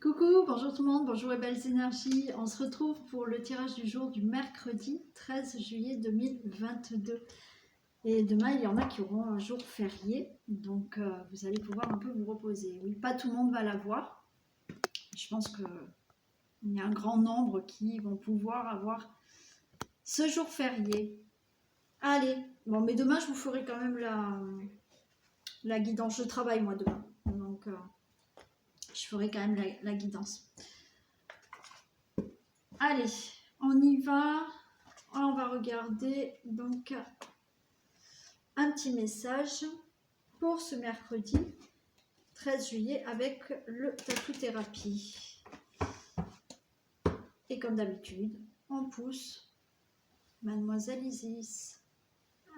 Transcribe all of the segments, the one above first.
Coucou, bonjour tout le monde, bonjour les belles énergies. On se retrouve pour le tirage du jour du mercredi 13 juillet 2022. Et demain, il y en a qui auront un jour férié, donc vous allez pouvoir un peu vous reposer. Oui, pas tout le monde va l'avoir. Je pense qu'il y a un grand nombre qui vont pouvoir avoir ce jour férié. Allez, bon, mais demain, je vous ferai quand même la guidance. Je travaille moi demain, donc je ferai quand même la guidance. Allez, on y va. On va regarder donc un petit message pour ce mercredi 13 juillet avec le tatou thérapie. Et comme d'habitude, on pousse Mademoiselle Isis.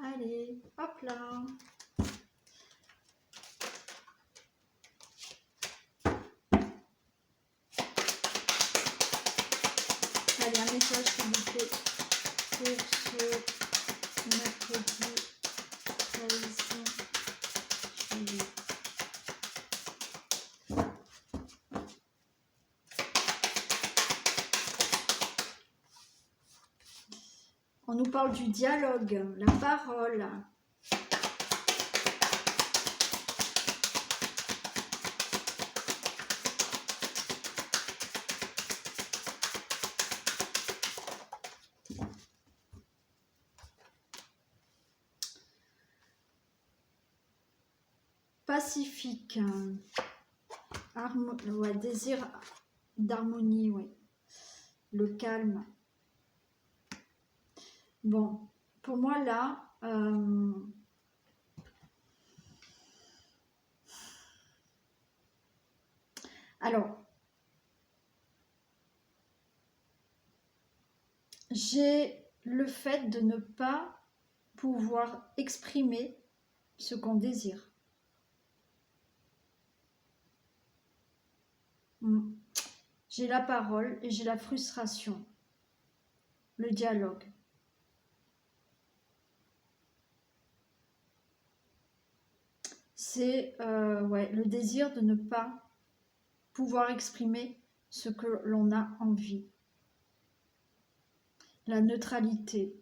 Allez, hop là. Allez, un message s'il vous plaît pour ce mercredi 13 juillet. On nous parle du dialogue, la parole. Pacifique, ouais, désir d'harmonie, ouais. Le calme. Bon, pour moi là, alors, j'ai le fait de ne pas pouvoir exprimer ce qu'on désire. J'ai la parole et j'ai la frustration, le dialogue. C'est ouais, le désir de ne pas pouvoir exprimer ce que l'on a envie. La neutralité.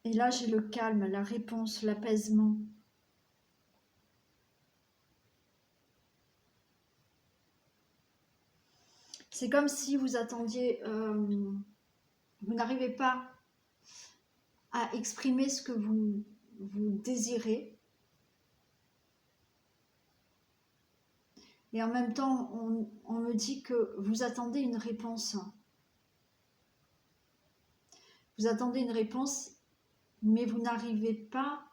Et là, j'ai le calme, la réponse, l'apaisement. C'est comme si vous attendiez, vous n'arrivez pas à exprimer ce que vous désirez. Et en même temps, on me dit que vous attendez une réponse. Vous attendez une réponse, mais vous n'arrivez pas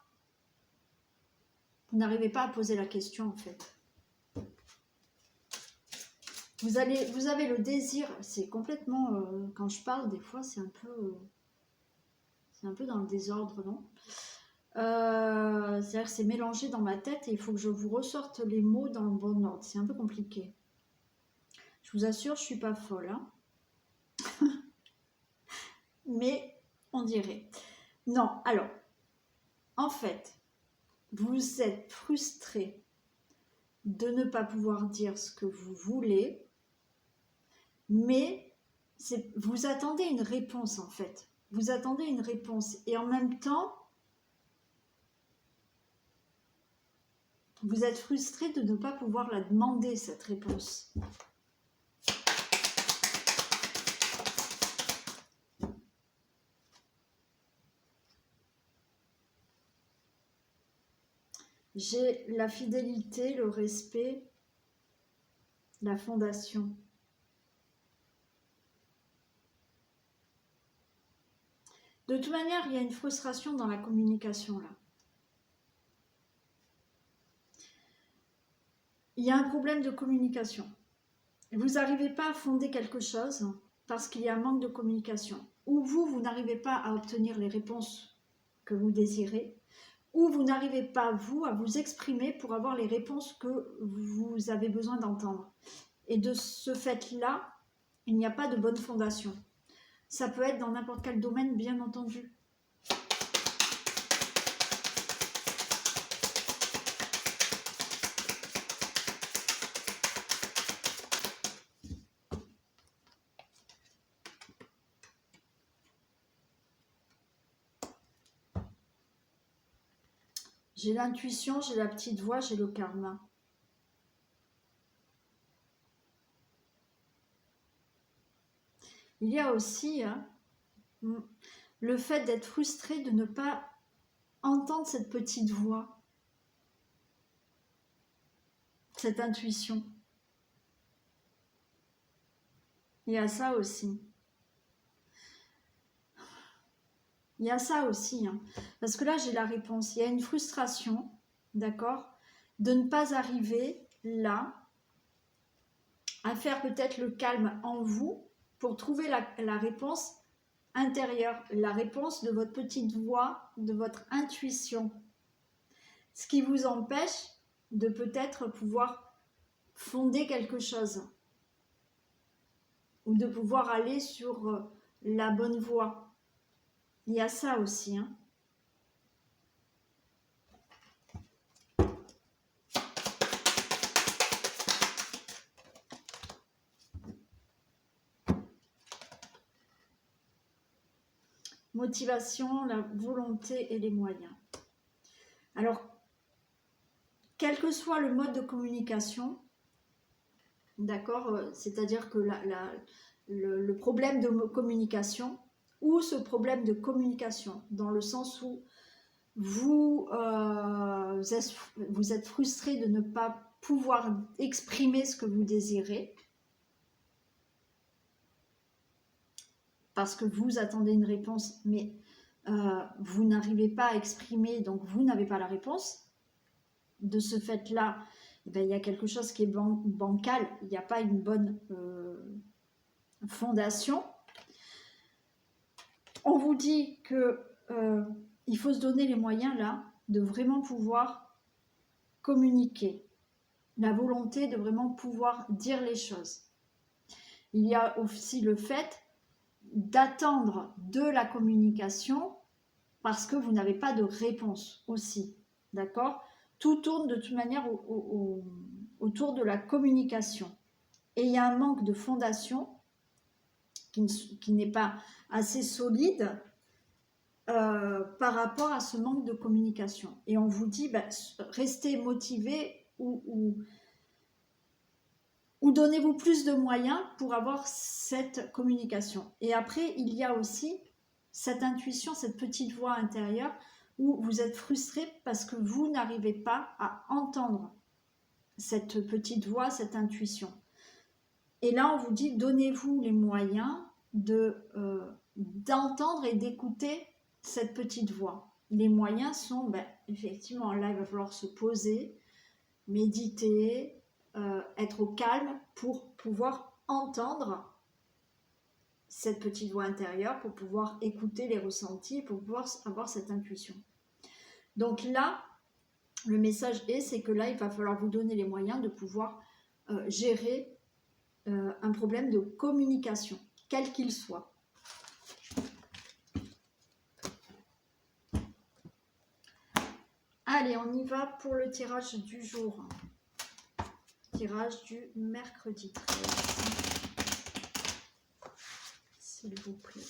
à poser la question en fait. Vous avez le désir, c'est complètement, quand je parle des fois c'est un peu dans le désordre, non? C'est-à-dire que c'est mélangé dans ma tête et il faut que je vous ressorte les mots dans le bon ordre, c'est un peu compliqué. Je vous assure, je suis pas folle, hein. Mais on dirait. Non, alors, en fait, vous êtes frustré de ne pas pouvoir dire ce que vous voulez, mais vous attendez une réponse en fait. Vous attendez une réponse et en même temps, vous êtes frustré de ne pas pouvoir la demander, cette réponse. J'ai la fidélité, le respect, la fondation. De toute manière, il y a une frustration dans la communication là. Il y a un problème de communication. Vous n'arrivez pas à fonder quelque chose parce qu'il y a un manque de communication. Ou vous n'arrivez pas à obtenir les réponses que vous désirez, ou vous n'arrivez pas, vous, à vous exprimer pour avoir les réponses que vous avez besoin d'entendre. Et de ce fait-là, il n'y a pas de bonne fondation. Ça peut être dans n'importe quel domaine, bien entendu. J'ai l'intuition, j'ai la petite voix, j'ai le karma. Il y a aussi le fait d'être frustré de ne pas entendre cette petite voix, cette intuition. Il y a ça aussi. Il y a ça aussi, parce que là j'ai la réponse. Il y a une frustration, d'accord, de ne pas arriver là à faire peut-être le calme en vous pour trouver la réponse intérieure, la réponse de votre petite voix, de votre intuition. Ce qui vous empêche de peut-être pouvoir fonder quelque chose ou de pouvoir aller sur la bonne voie. Il y a ça aussi. Motivation, la volonté et les moyens. Alors, quel que soit le mode de communication, d'accord, c'est-à-dire que le problème de communication ou ce problème de communication, dans le sens où vous êtes frustré de ne pas pouvoir exprimer ce que vous désirez, parce que vous attendez une réponse, mais vous n'arrivez pas à exprimer, donc vous n'avez pas la réponse. De ce fait-là, eh bien, il y a quelque chose qui est bancal, il n'y a pas une bonne fondation. On vous dit que il faut se donner les moyens là de vraiment pouvoir communiquer, la volonté de vraiment pouvoir dire les choses. Il y a aussi le fait d'attendre de la communication parce que vous n'avez pas de réponse aussi, d'accord? Tout tourne de toute manière autour de la communication. Et il y a un manque de fondation qui n'est pas assez solide par rapport à ce manque de communication. Et on vous dit, restez motivé ou donnez-vous plus de moyens pour avoir cette communication. Et après, il y a aussi cette intuition, cette petite voix intérieure où vous êtes frustré parce que vous n'arrivez pas à entendre cette petite voix, cette intuition. Et là, on vous dit, donnez-vous les moyens d'entendre et d'écouter cette petite voix. Les moyens sont, effectivement, là, il va falloir se poser, méditer, être au calme pour pouvoir entendre cette petite voix intérieure, pour pouvoir écouter les ressentis, pour pouvoir avoir cette intuition. Donc là, le message c'est que là, il va falloir vous donner les moyens de pouvoir gérer un problème de communication, quel qu'il soit. Allez, on y va pour le tirage du jour. Tirage du mercredi 13. S'il vous plaît.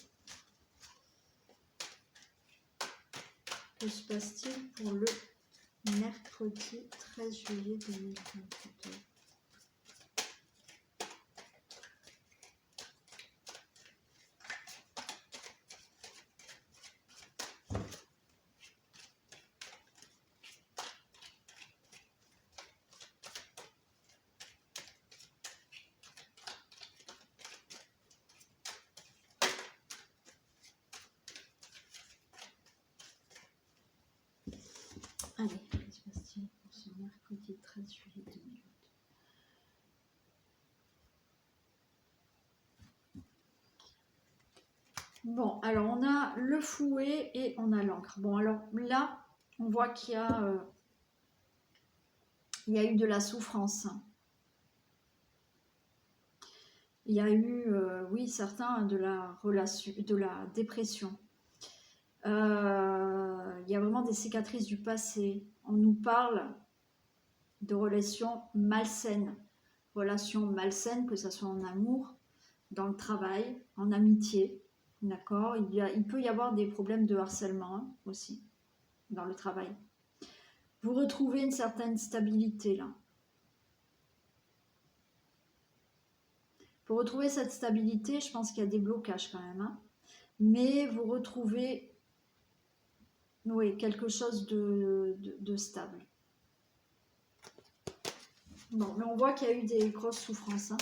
Que se passe-t-il pour le mercredi 13 juillet 2022? Allez, que se passe-t-il pour ce mercredi 13 juillet 2022? Bon, alors on a le fouet et on a l'encre. Bon, alors là, on voit qu'il y a eu de la souffrance. Il y a eu, oui, certains de la dépression. Il y a vraiment des cicatrices du passé. On nous parle de relations malsaines. Relations malsaines, que ce soit en amour, dans le travail, en amitié. D'accord, il peut y avoir des problèmes de harcèlement aussi dans le travail. Vous retrouvez une certaine stabilité là. Pour retrouver cette stabilité, je pense qu'il y a des blocages quand même. Hein. Mais vous retrouvez oui, quelque chose de stable. Bon, mais on voit qu'il y a eu des grosses souffrances. Hein.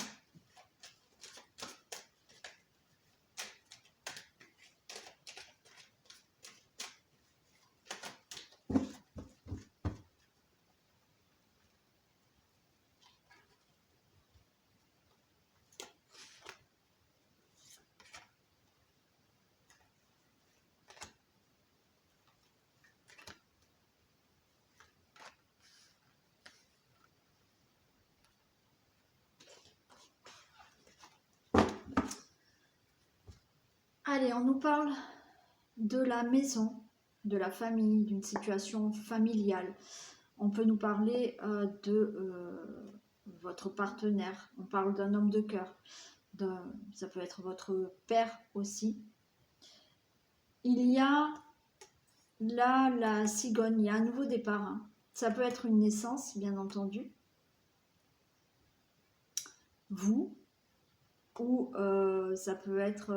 Allez, on nous parle de la maison, de la famille, d'une situation familiale. On peut nous parler de votre partenaire. On parle d'un homme de cœur. Ça peut être votre père aussi. Il y a là la cigogne, il y a un nouveau départ. Hein. Ça peut être une naissance, bien entendu. Vous, ou ça peut être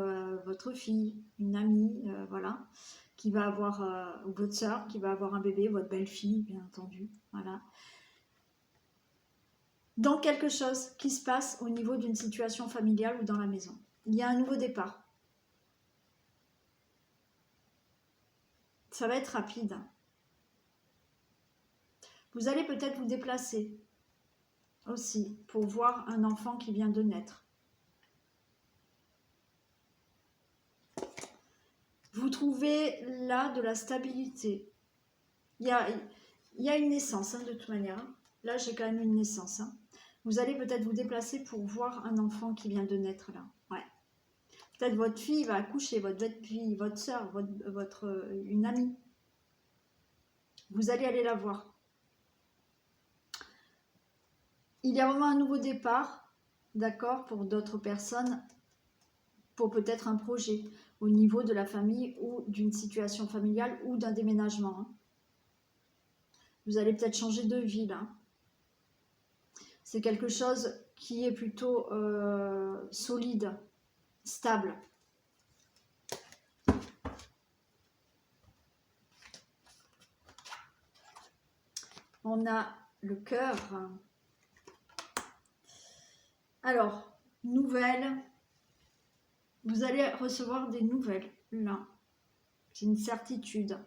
votre fille, une amie, voilà, qui va avoir, ou votre soeur qui va avoir un bébé, votre belle-fille, bien entendu, voilà. Dans quelque chose qui se passe au niveau d'une situation familiale ou dans la maison. Il y a un nouveau départ. Ça va être rapide. Vous allez peut-être vous déplacer aussi pour voir un enfant qui vient de naître. Vous trouvez là de la stabilité. Il y a une naissance, hein, de toute manière. Hein. Là, j'ai quand même une naissance. Hein. Vous allez peut-être vous déplacer pour voir un enfant qui vient de naître là. Ouais. Peut-être votre fille va accoucher, votre fille, votre soeur, une amie. Vous allez aller la voir. Il y a vraiment un nouveau départ, d'accord, pour d'autres personnes, pour peut-être un projet au niveau de la famille ou d'une situation familiale ou d'un déménagement. Hein. Vous allez peut-être changer de ville. Hein. C'est quelque chose qui est plutôt solide, stable. On a le cœur. Alors, nouvelles. Vous allez recevoir des nouvelles, là. C'est une certitude.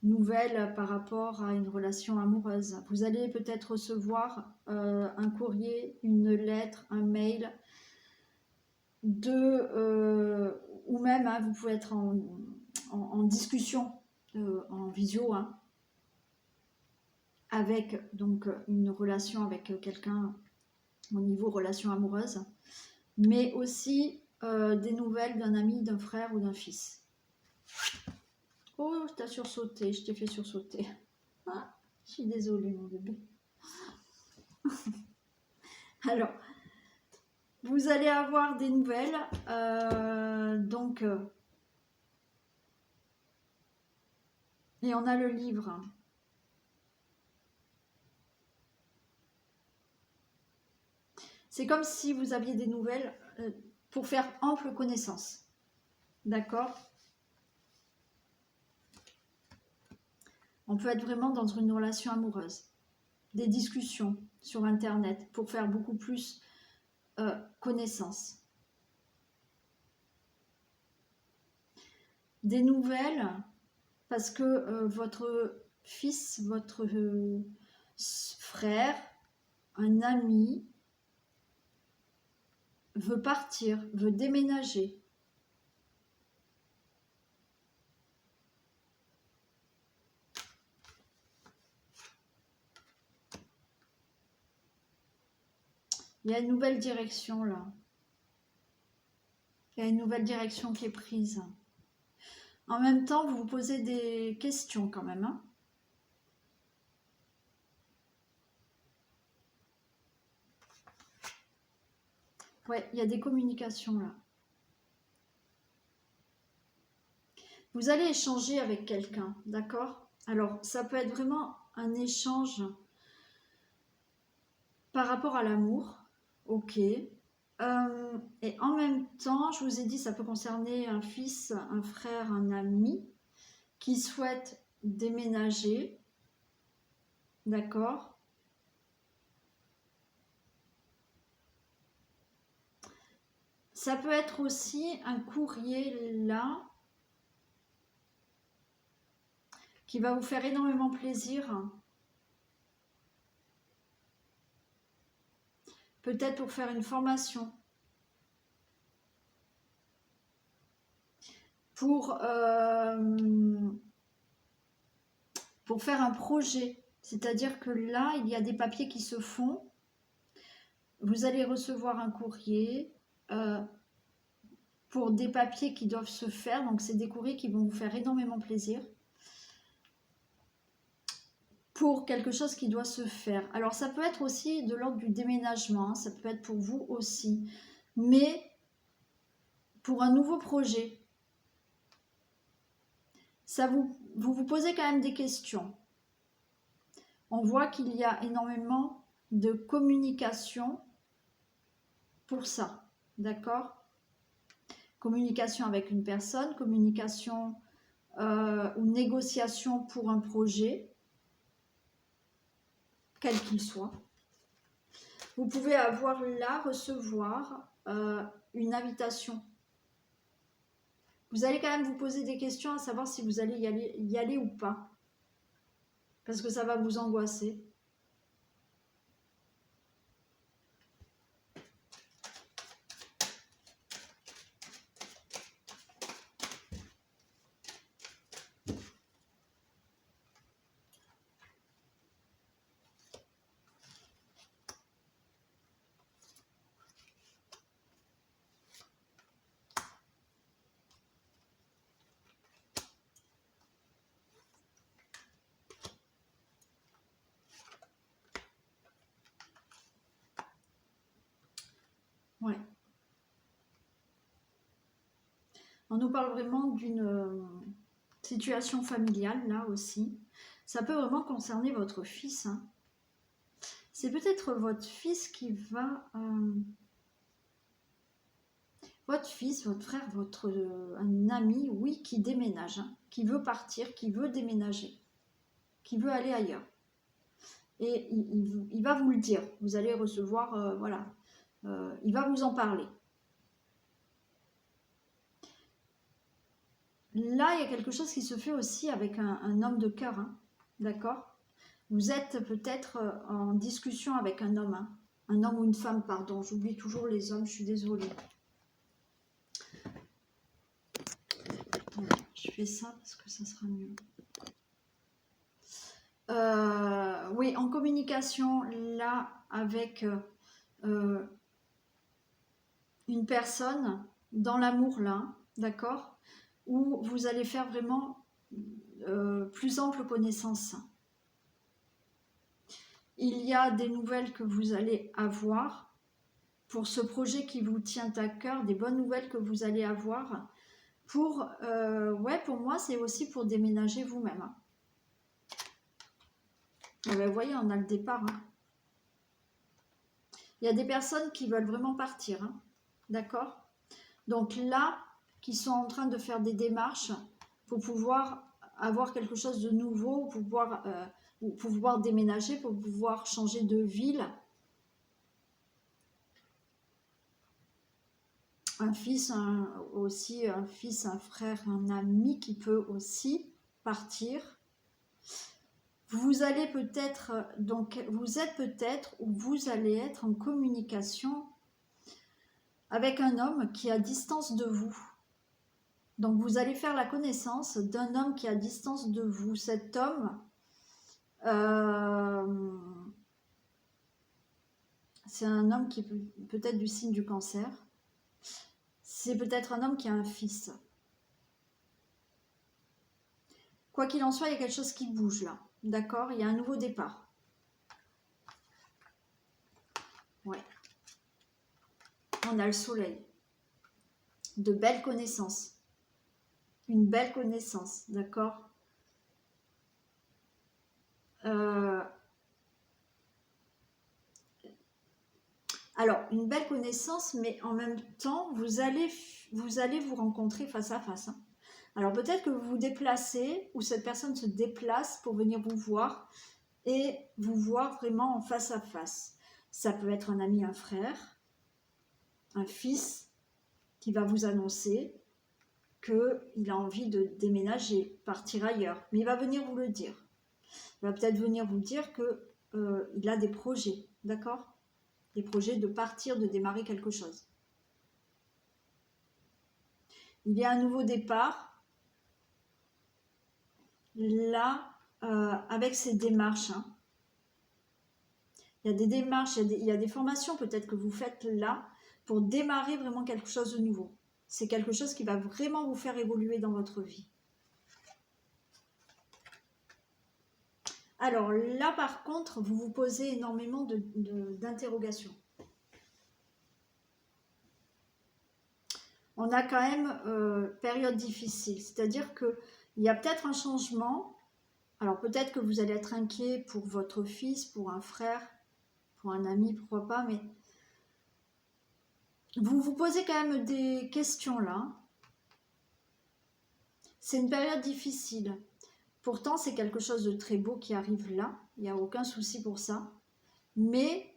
Nouvelles par rapport à une relation amoureuse. Vous allez peut-être recevoir un courrier, une lettre, un mail, ou même, hein, vous pouvez être en discussion, en visio, hein, avec donc une relation avec quelqu'un au niveau relation amoureuse, mais aussi des nouvelles d'un ami, d'un frère ou d'un fils. Oh, t'as sursauté, je t'ai fait sursauter. Ah, je suis désolée, mon bébé. Alors, vous allez avoir des nouvelles, et on a le livre. C'est comme si vous aviez des nouvelles pour faire ample connaissance. D'accord ? On peut être vraiment dans une relation amoureuse. Des discussions sur Internet pour faire beaucoup plus connaissance. Des nouvelles parce que votre fils, votre frère, un ami veut partir, veut déménager. Il y a une nouvelle direction là. Il y a une nouvelle direction qui est prise. En même temps, vous vous posez des questions quand même. Hein. Ouais, il y a des communications là. Vous allez échanger avec quelqu'un, d'accord ? Alors, ça peut être vraiment un échange par rapport à l'amour. Ok. Et en même temps, je vous ai dit, ça peut concerner un fils, un frère, un ami qui souhaite déménager. D'accord? Ça peut être aussi un courrier là qui va vous faire énormément plaisir. Peut-être pour faire une formation. Pour faire un projet. C'est-à-dire que là, il y a des papiers qui se font. Vous allez recevoir un courrier pour des papiers qui doivent se faire. Donc, c'est des courriers qui vont vous faire énormément plaisir. Pour quelque chose qui doit se faire. Alors, ça peut être aussi de l'ordre du déménagement. Ça peut être pour vous aussi. Mais pour un nouveau projet, ça vous posez quand même des questions. On voit qu'il y a énormément de communication pour ça, d'accord? Communication avec une personne, communication ou négociation pour un projet, quel qu'il soit. Vous pouvez avoir là, recevoir une invitation. Vous allez quand même vous poser des questions à savoir si vous allez y aller ou pas. Parce que ça va vous angoisser. Ouais. On nous parle vraiment d'une situation familiale, là aussi. Ça peut vraiment concerner votre fils. Hein. C'est peut-être votre fils qui va... votre fils, votre frère, un ami, oui, qui déménage, hein, qui veut partir, qui veut déménager, qui veut aller ailleurs. Et il va vous le dire. Vous allez recevoir, voilà, il va vous en parler. Là, il y a quelque chose qui se fait aussi avec un homme de cœur, hein, d'accord? Vous êtes peut-être en discussion avec un homme, hein, un homme ou une femme, pardon. J'oublie toujours les hommes, je suis désolée. Attendez, je fais ça parce que ça sera mieux. Oui, en communication, là, avec une personne, dans l'amour, là, d'accord? Où vous allez faire vraiment plus ample connaissance. Il y a des nouvelles que vous allez avoir pour ce projet qui vous tient à cœur, des bonnes nouvelles que vous allez avoir. Ouais, pour moi, c'est aussi pour déménager vous-même. Hein. Ben, vous voyez, on a le départ. Hein. Il y a des personnes qui veulent vraiment partir. Hein. D'accord? Donc là, qui sont en train de faire des démarches pour pouvoir avoir quelque chose de nouveau, pour pouvoir déménager, pour pouvoir changer de ville. Un fils, un fils, un frère, un ami qui peut aussi partir. Vous allez peut-être, donc vous êtes peut-être ou vous allez être en communication avec un homme qui est à distance de vous. Donc vous allez faire la connaissance d'un homme qui est à distance de vous. Cet homme, c'est un homme qui peut être du signe du cancer. C'est peut-être un homme qui a un fils. Quoi qu'il en soit, il y a quelque chose qui bouge là. D'accord? Il y a un nouveau départ. Ouais. On a le soleil. De belles connaissances. Une belle connaissance. D'accord? alors, une belle connaissance, mais en même temps, vous allez vous rencontrer face à face. Hein. Alors, peut-être que vous vous déplacez, ou cette personne se déplace pour venir vous voir, et vous voir vraiment en face à face. Ça peut être un ami, un frère, un fils qui va vous annoncer qu'il a envie de déménager, partir ailleurs. Mais il va venir vous le dire. Il va peut-être venir vous dire qu'il a des projets, d'accord ? Des projets de partir, de démarrer quelque chose. Il y a un nouveau départ. Là, avec ces démarches, hein. Il y a des démarches, il y a des formations peut-être que vous faites là pour démarrer vraiment quelque chose de nouveau. C'est quelque chose qui va vraiment vous faire évoluer dans votre vie. Alors là, par contre, vous vous posez énormément d'interrogations. On a quand même période difficile, c'est-à-dire qu'il y a peut-être un changement. Alors peut-être que vous allez être inquiet pour votre fils, pour un frère, pour un ami, pourquoi pas, mais vous vous posez quand même des questions là. C'est une période difficile. Pourtant, c'est quelque chose de très beau qui arrive là. Il n'y a aucun souci pour ça. Mais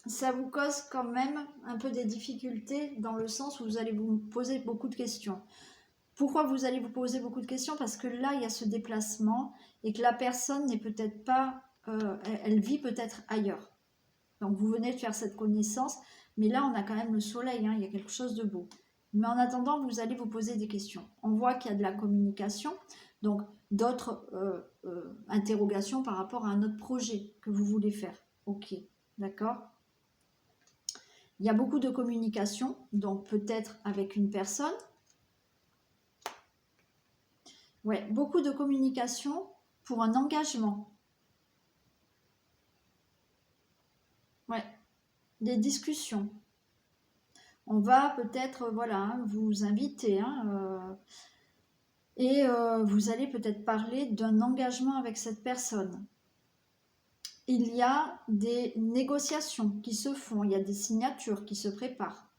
ça vous cause quand même un peu des difficultés dans le sens où vous allez vous poser beaucoup de questions. Pourquoi vous allez vous poser beaucoup de questions? Parce que là, il y a ce déplacement et que la personne n'est peut-être pas... elle vit peut-être ailleurs. Donc, vous venez de faire cette connaissance. Mais là, on a quand même le soleil. Hein, il y a quelque chose de beau. Mais en attendant, vous allez vous poser des questions. On voit qu'il y a de la communication, donc d'autres interrogations par rapport à un autre projet que vous voulez faire. Ok, d'accord. Il y a beaucoup de communication, donc peut-être avec une personne. Ouais, beaucoup de communication pour un engagement. Ouais, des discussions. On va peut-être, voilà, hein, vous inviter, hein, et vous allez peut-être parler d'un engagement avec cette personne. Il y a des négociations qui se font, il y a des signatures qui se préparent.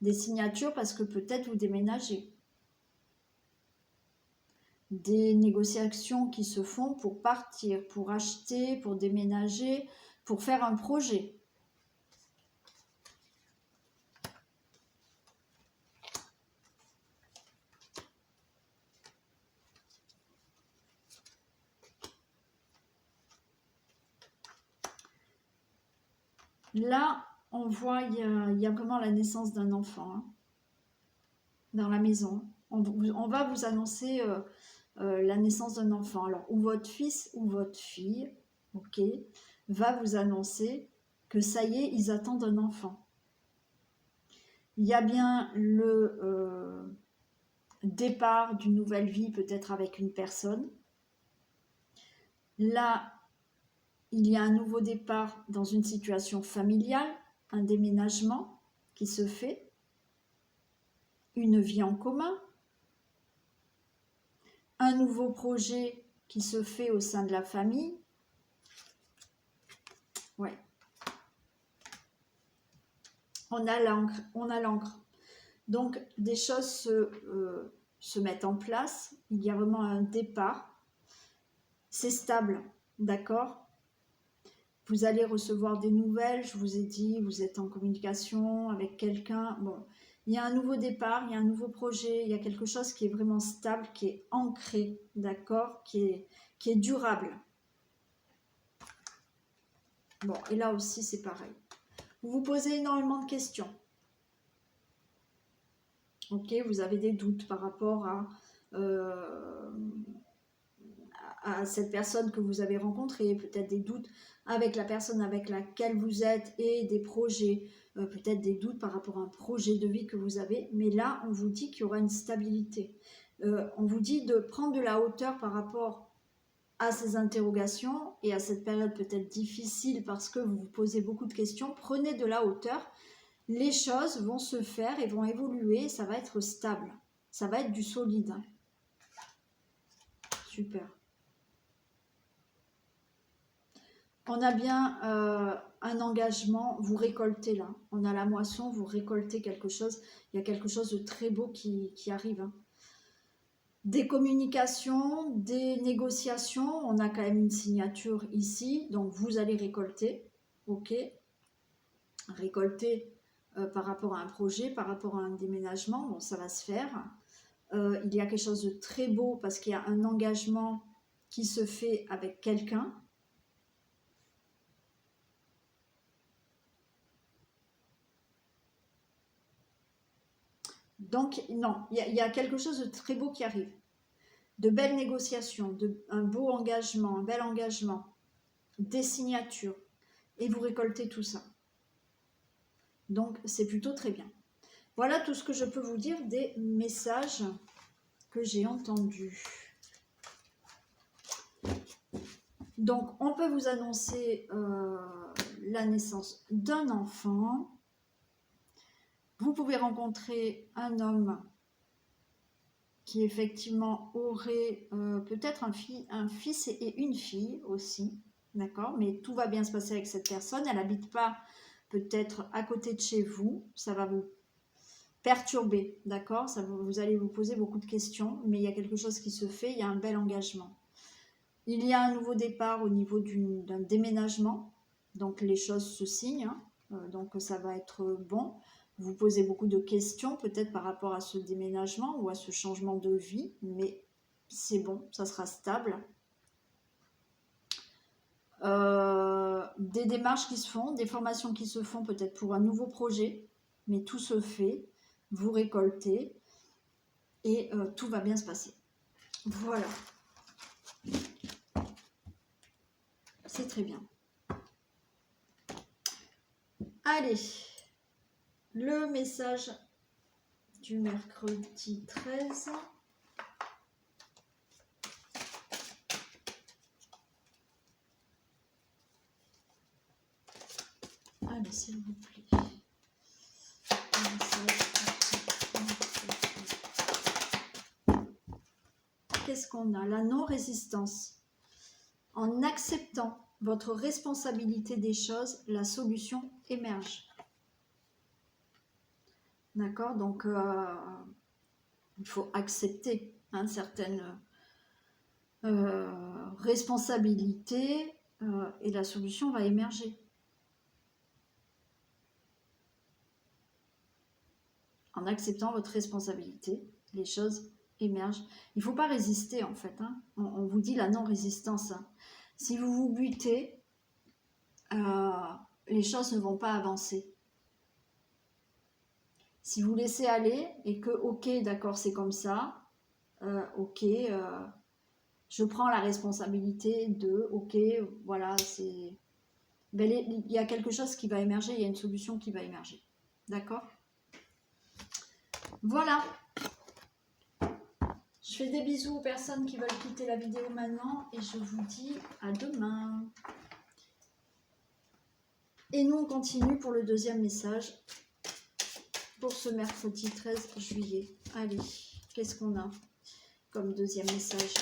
Des signatures parce que peut-être vous déménagez. Des négociations qui se font pour partir, pour acheter, pour déménager, pour faire un projet. Là, on voit, il y a vraiment la naissance d'un enfant hein, dans la maison. On va vous annoncer la naissance d'un enfant. Alors, ou votre fils ou votre fille, ok, va vous annoncer que ça y est, ils attendent un enfant. Il y a bien le départ d'une nouvelle vie, peut-être avec une personne. Là, il y a un nouveau départ dans une situation familiale, un déménagement qui se fait, une vie en commun, un nouveau projet qui se fait au sein de la famille. Ouais. On a l'encre. Donc, des choses se mettent en place. Il y a vraiment un départ. C'est stable, d'accord? Vous allez recevoir des nouvelles, je vous ai dit, vous êtes en communication avec quelqu'un. Bon, il y a un nouveau départ, il y a un nouveau projet, il y a quelque chose qui est vraiment stable, qui est ancré, d'accord, qui est durable. Bon, et là aussi, c'est pareil. Vous vous posez énormément de questions. Ok, vous avez des doutes par rapport à cette personne que vous avez rencontrée, peut-être des doutes avec la personne avec laquelle vous êtes et des projets, peut-être des doutes par rapport à un projet de vie que vous avez. Mais là, on vous dit qu'il y aura une stabilité. On vous dit de prendre de la hauteur par rapport à ces interrogations et à cette période peut-être difficile parce que vous vous posez beaucoup de questions. Prenez de la hauteur. Les choses vont se faire et vont évoluer. Ça va être stable. Ça va être du solide. super. On a bien un engagement, vous récoltez là. On a la moisson, vous récoltez quelque chose. Il y a quelque chose de très beau qui arrive. Hein. Des communications, des négociations. On a quand même une signature ici. Donc vous allez récolter. Ok. Récolter par rapport à un projet, par rapport à un déménagement. Bon, ça va se faire. Il y a quelque chose de très beau parce qu'il y a un engagement qui se fait avec quelqu'un. Donc, non, il y a quelque chose de très beau qui arrive. De belles négociations, un beau engagement, un bel engagement, des signatures. Et vous récoltez tout ça. Donc, c'est plutôt très bien. Voilà tout ce que je peux vous dire des messages que j'ai entendus. Donc, on peut vous annoncer la naissance d'un enfant. Vous pouvez rencontrer un homme qui effectivement aurait peut-être un fils et une fille aussi, d'accord? Mais tout va bien se passer avec cette personne. Elle n'habite pas peut-être à côté de chez vous. Ça va vous perturber, d'accord? Vous allez vous poser beaucoup de questions, mais il y a quelque chose qui se fait, il y a un bel engagement. Il y a un nouveau départ au niveau d'un déménagement, donc les choses se signent, hein, donc ça va être bon. Vous posez beaucoup de questions peut-être par rapport à ce déménagement ou à ce changement de vie, mais c'est bon, ça sera stable. Des démarches qui se font, des formations qui se font peut-être pour un nouveau projet, mais tout se fait, vous récoltez et tout va bien se passer. Voilà. C'est très bien. Allez, le message du mercredi 13. Allez, s'il vous plaît. Qu'est-ce qu'on a? La non-résistance. En acceptant votre responsabilité des choses, la solution émerge. D'accord? Donc, il faut accepter certaines responsabilités et la solution va émerger. En acceptant votre responsabilité, les choses émergent. Il ne faut pas résister en fait. Hein. On vous dit la non-résistance. Hein. Si vous vous butez, les choses ne vont pas avancer. Si vous laissez aller et que, ok, d'accord, c'est comme ça, ok, je prends la responsabilité de, ok, voilà, c'est... Ben, il y a quelque chose qui va émerger, il y a une solution qui va émerger. D'accord? Voilà. Je fais des bisous aux personnes qui veulent quitter la vidéo maintenant et je vous dis à demain. Et nous, on continue pour le deuxième message pour ce mercredi 13 juillet. Allez, qu'est-ce qu'on a comme deuxième message?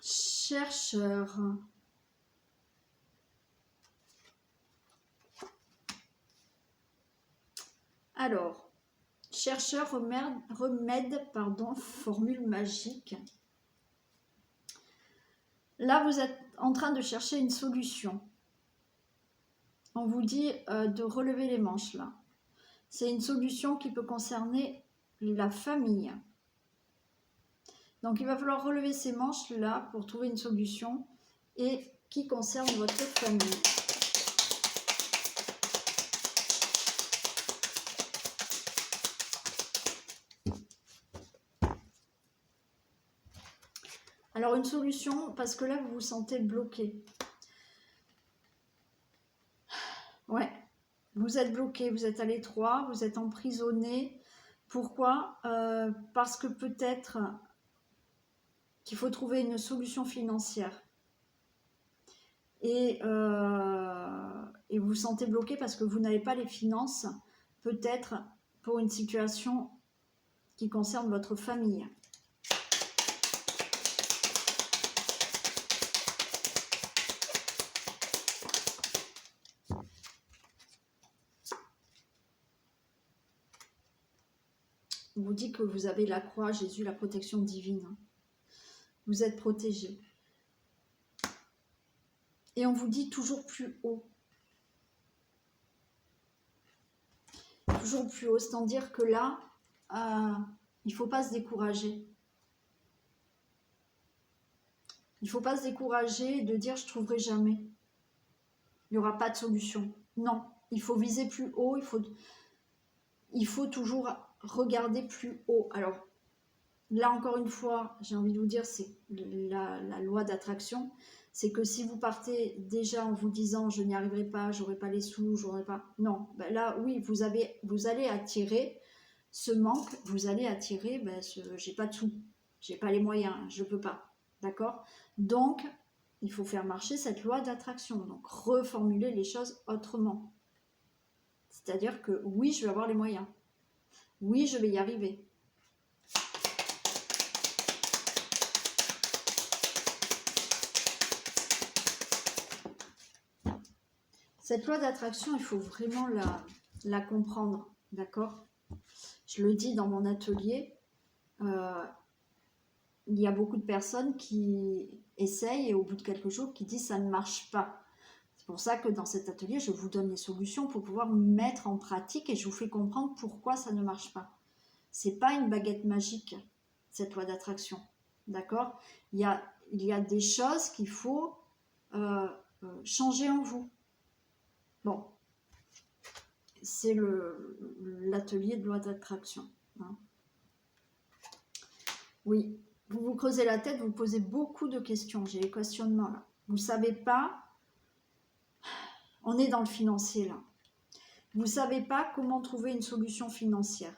Chercheur. Alors, chercheur, remède, formule magique. Là, vous êtes en train de chercher une solution. On vous dit de relever les manches là. C'est une solution qui peut concerner la famille. Donc, il va falloir relever ces manches là pour trouver une solution et qui concerne votre famille. Alors, une solution, parce que là, vous vous sentez bloqué. Ouais, vous êtes bloqué, vous êtes à l'étroit, vous êtes emprisonné. Pourquoi? Parce que peut-être qu'il faut trouver une solution financière. Et vous vous sentez bloqué parce que vous n'avez pas les finances, peut-être pour une situation qui concerne votre famille. On vous dit que vous avez la croix, Jésus, la protection divine. Vous êtes protégé. Et on vous dit toujours plus haut. Toujours plus haut, c'est-à-dire que là, il ne faut pas se décourager. Il ne faut pas se décourager de dire je ne trouverai jamais. Il n'y aura pas de solution. Non, il faut viser plus haut, il faut toujours regarder plus haut. Alors, là encore une fois, j'ai envie de vous dire, c'est la loi d'attraction. C'est que si vous partez déjà en vous disant je n'y arriverai pas, j'aurai pas les sous, j'aurai pas... Non, ben là, oui, vous allez attirer ce manque, vous allez attirer, j'ai pas de sous, j'ai pas les moyens, je peux pas. D'accord? Donc, il faut faire marcher cette loi d'attraction. Donc, reformuler les choses autrement. C'est-à-dire que oui, je vais avoir les moyens. Oui, je vais y arriver. Cette loi d'attraction, il faut vraiment la comprendre, d'accord? Je le dis dans mon atelier, il y a beaucoup de personnes qui essayent et au bout de quelques jours qui disent ça ne marche pas. C'est pour ça que dans cet atelier, je vous donne les solutions pour pouvoir mettre en pratique et je vous fais comprendre pourquoi ça ne marche pas. C'est pas une baguette magique, cette loi d'attraction, d'accord? Il y a des choses qu'il faut changer en vous. Bon, c'est l'atelier de loi d'attraction. Hein. Oui, vous vous creusez la tête, vous posez beaucoup de questions. J'ai les questionnements là. Vous ne savez pas, on est dans le financier là. Vous ne savez pas comment trouver une solution financière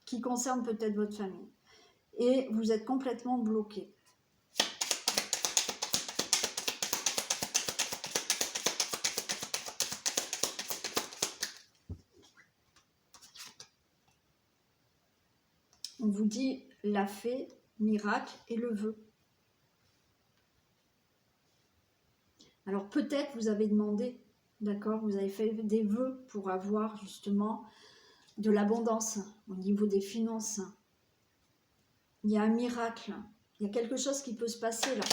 qui concerne peut-être votre famille. Et vous êtes complètement bloqué. On vous dit la fée, miracle et le vœu. Alors peut-être vous avez demandé, d'accord, vous avez fait des vœux pour avoir justement de l'abondance au niveau des finances. Il y a un miracle, il y a quelque chose qui peut se passer là.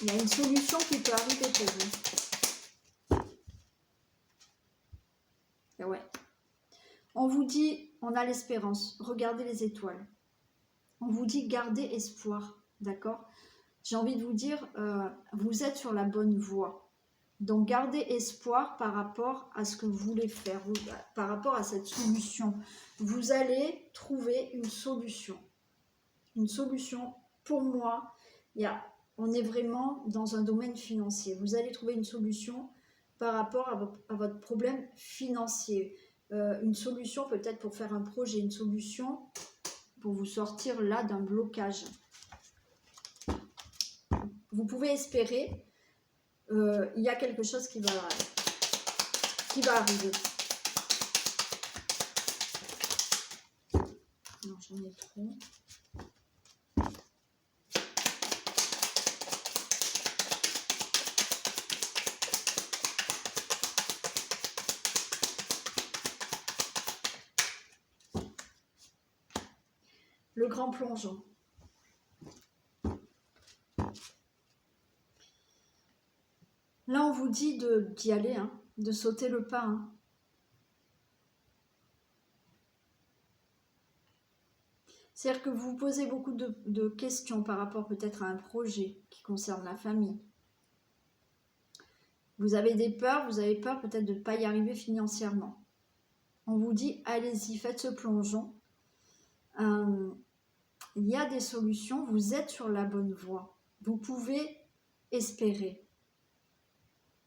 Il y a une solution qui peut arriver pour vous. Et ouais. On vous dit, on a l'espérance, regardez les étoiles. On vous dit, gardez espoir, d'accord? J'ai envie de vous dire, vous êtes sur la bonne voie. Donc, gardez espoir par rapport à ce que vous voulez faire, par rapport à cette solution. Vous allez trouver une solution. Une solution, pour moi, on est vraiment dans un domaine financier. Vous allez trouver une solution par rapport à votre problème financier. Une solution peut-être pour faire un projet, une solution pour vous sortir là d'un blocage. Vous pouvez espérer, il y a quelque chose qui va arriver. Non, j'en ai trop. Le grand plongeon. Là, on vous dit d'y aller, hein, de sauter le pas. Hein. C'est-à-dire que vous vous posez beaucoup de questions par rapport peut-être à un projet qui concerne la famille. Vous avez peur peut-être de ne pas y arriver financièrement. On vous dit, allez-y, faites ce plongeon. Il y a des solutions, vous êtes sur la bonne voie. Vous pouvez espérer.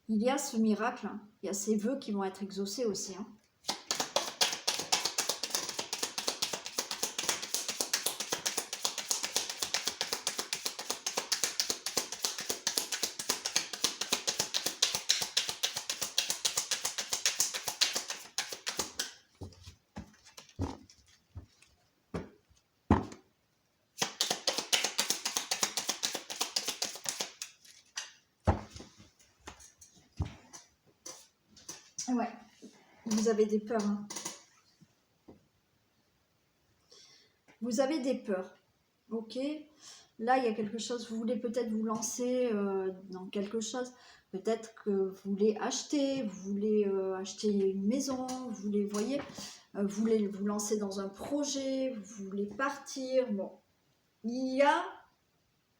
Il y a ce miracle, hein. Il y a ces vœux qui vont être exaucés aussi. Hein. Vous avez des peurs. Hein. Vous avez des peurs. Ok. Là, il y a quelque chose, vous voulez peut-être vous lancer dans quelque chose. Peut-être que vous voulez acheter, vous voulez acheter une maison, vous voulez, voyez, vous voulez vous lancer dans un projet, vous voulez partir. Bon, il y a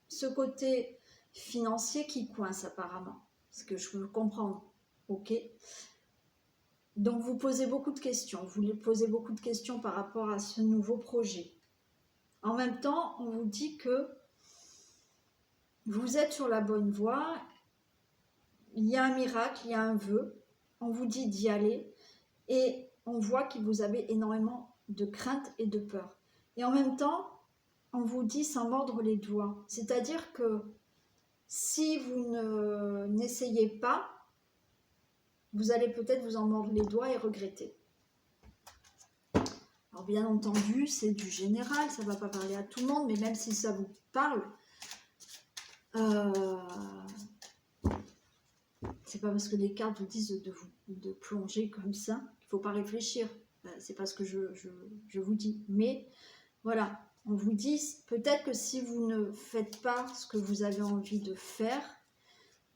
ce côté financier qui coince apparemment, ce que je peux comprendre. Ok. Donc, vous posez beaucoup de questions. Vous voulez poser beaucoup de questions par rapport à ce nouveau projet. En même temps, on vous dit que vous êtes sur la bonne voie, il y a un miracle, il y a un vœu, on vous dit d'y aller et on voit que vous avez énormément de crainte et de peur. Et en même temps, on vous dit sans mordre les doigts. C'est-à-dire que si vous n'essayez pas, vous allez peut-être vous en mordre les doigts et regretter. Alors bien entendu, c'est du général, ça ne va pas parler à tout le monde, mais même si ça vous parle, c'est pas parce que les cartes vous disent de plonger comme ça qu'il ne faut pas réfléchir. C'est pas ce que je vous dis. Mais voilà, on vous dit peut-être que si vous ne faites pas ce que vous avez envie de faire,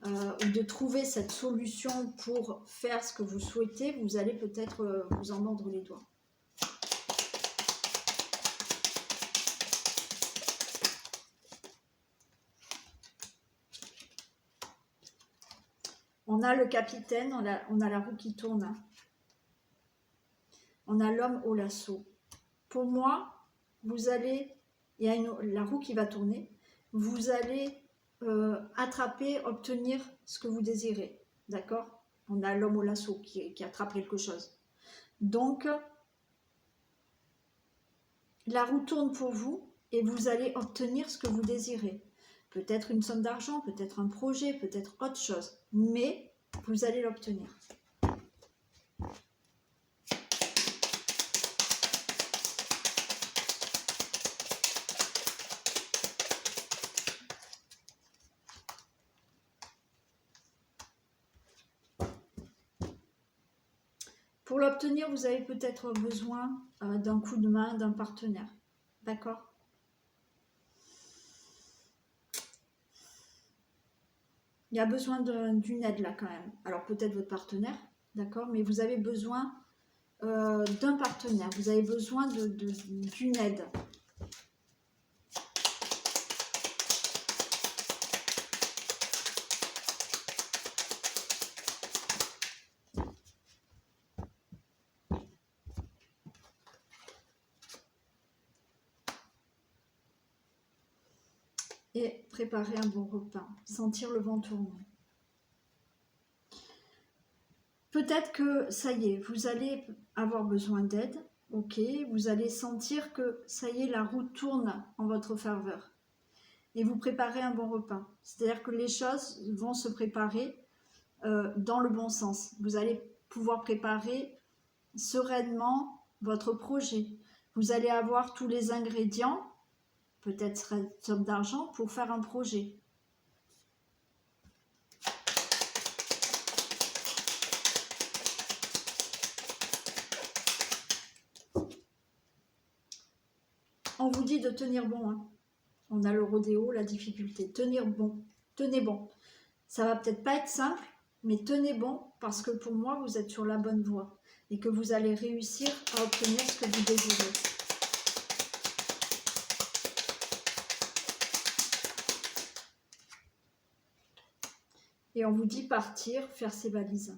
ou de trouver cette solution pour faire ce que vous souhaitez, vous allez peut-être vous en mordre les doigts. On a le capitaine, on a la roue qui tourne. On a l'homme au lasso. Pour moi, vous allez, il y a la roue qui va tourner, vous allez attraper, obtenir ce que vous désirez. D'accord? On a l'homme au lasso qui attrape quelque chose. Donc, la roue tourne pour vous et vous allez obtenir ce que vous désirez. Peut-être une somme d'argent, peut-être un projet, peut-être autre chose. Mais vous allez l'obtenir. Pour l'obtenir, vous avez peut-être besoin d'un coup de main d'un partenaire. D'accord? Il y a besoin d'une aide là quand même. Alors peut-être votre partenaire, d'accord? Mais vous avez besoin d'un partenaire. Vous avez besoin d'une aide. Et préparer un bon repas, sentir le vent tourner. Peut-être que ça y est, vous allez avoir besoin d'aide, ok, vous allez sentir que ça y est, la roue tourne en votre faveur. Et vous préparez un bon repas. C'est-à-dire que les choses vont se préparer dans le bon sens. Vous allez pouvoir préparer sereinement votre projet. Vous allez avoir tous les ingrédients, peut-être une somme d'argent, pour faire un projet. On vous dit de tenir bon. Hein. On a le rodéo, la difficulté. Tenir bon. Tenez bon. Ça va peut-être pas être simple, mais tenez bon parce que pour moi, vous êtes sur la bonne voie et que vous allez réussir à obtenir ce que vous désirez. Et on vous dit partir, faire ses valises.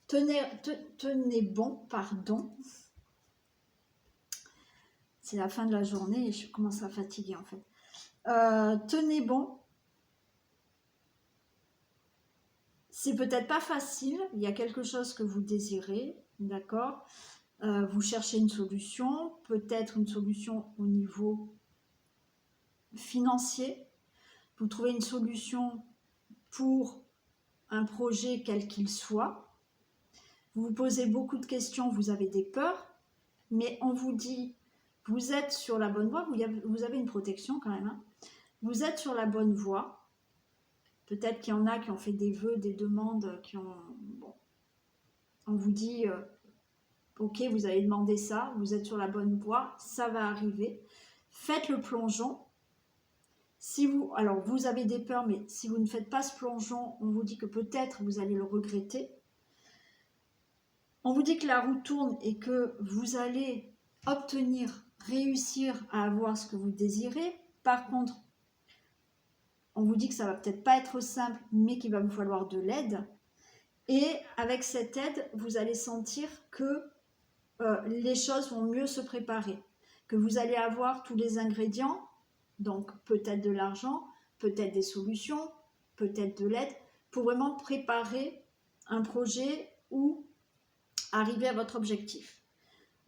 Tenez bon, pardon. C'est la fin de la journée et je commence à fatiguer en fait. Tenez bon. C'est peut-être pas facile, il y a quelque chose que vous désirez, d'accord? Vous cherchez une solution, peut-être une solution au niveau financier. Vous trouvez une solution pour un projet quel qu'il soit. Vous vous posez beaucoup de questions, vous avez des peurs, mais on vous dit, vous êtes sur la bonne voie, vous avez une protection quand même. Hein. Vous êtes sur la bonne voie Peut-être qu'il y en a qui ont fait des vœux, des demandes, qui ont... Bon, on vous dit, ok, vous avez demandé ça, vous êtes sur la bonne voie, ça va arriver. Faites le plongeon. Si vous, alors vous avez des peurs, mais si vous ne faites pas ce plongeon, on vous dit que peut-être vous allez le regretter. On vous dit que la roue tourne et que vous allez obtenir, réussir à avoir ce que vous désirez. Par contre, on vous dit que ça va peut-être pas être simple, mais qu'il va vous falloir de l'aide. Et avec cette aide, vous allez sentir que les choses vont mieux se préparer, que vous allez avoir tous les ingrédients, donc peut-être de l'argent, peut-être des solutions, peut-être de l'aide, pour vraiment préparer un projet ou arriver à votre objectif.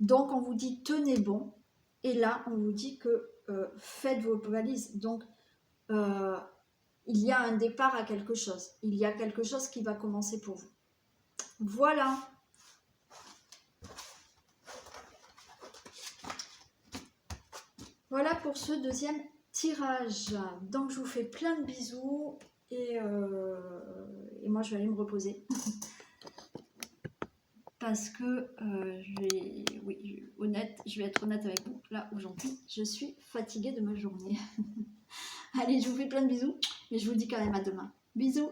Donc on vous dit tenez bon, et là on vous dit que faites vos valises. Donc il y a un départ à quelque chose, il y a quelque chose qui va commencer pour vous. Voilà. Voilà pour ce deuxième tirage. Donc je vous fais plein de bisous et moi je vais aller me reposer. Parce que je vais être honnête avec vous, là aujourd'hui je suis fatiguée de ma journée. Allez, je vous fais plein de bisous et je vous dis quand même à demain. Bisous.